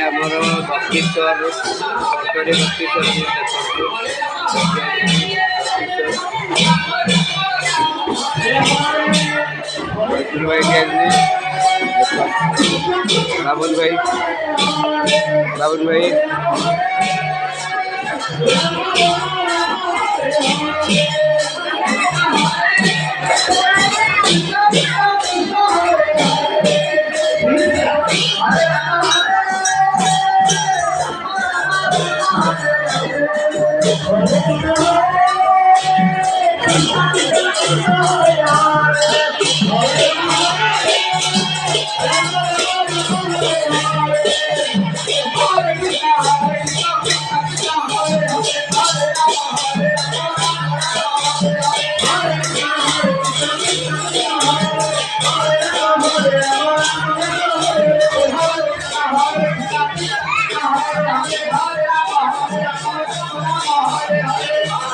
ଆମର ବକ୍ତେଶ୍ୱର ଫଟୋରେ ବକ୍ତେଶ୍ୱର बाबुल भाई Krishna Hare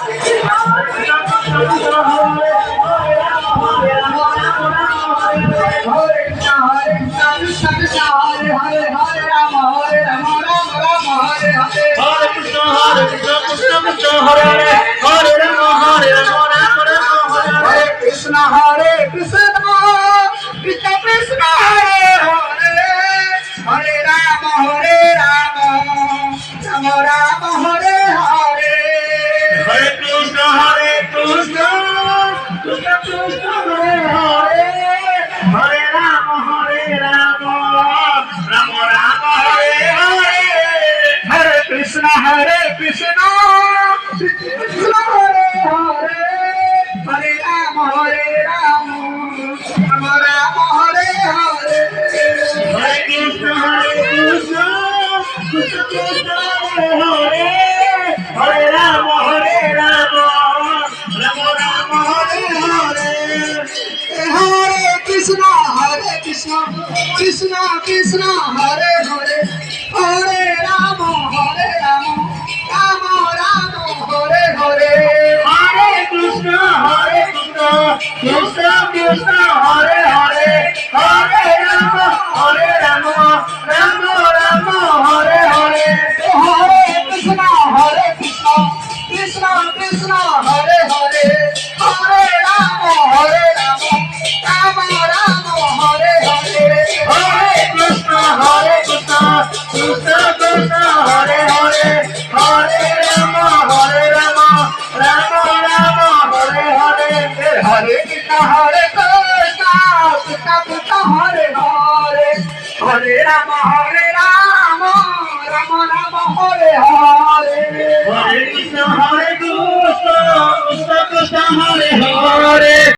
Krishna Krishna Krishna Hare Hare Hare Rama Rama Rama Hare Hare Hare Krishna Krishna Krishna Hare Hare Hare Rama Rama Rama Hare Hare Hare Krishna Krishna Krishna Hare Hare Hare Rama Rama Rama Hare Hare Hare Krishna Krishna Krishna Hare Hare Hare Rama Rama Rama Hare Hare Hare Krishna Krishna Krishna Hare Hare Hare Rama Rama Rama Hare Hare Hare Krishna Krishna Krishna Hare Hare Hare Rama Rama Rama Hare Hare Hare Krishna Krishna Krishna Hare Hare Hare Rama Rama Rama Hare Hare Hare Krishna Krishna Krishna Hare Hare Hare Rama Rama Rama Hare Hare Hare Krishna Krishna Krishna Hare Hare Hare Rama Rama Rama Hare Hare Hare Krishna Krishna Krishna Hare Hare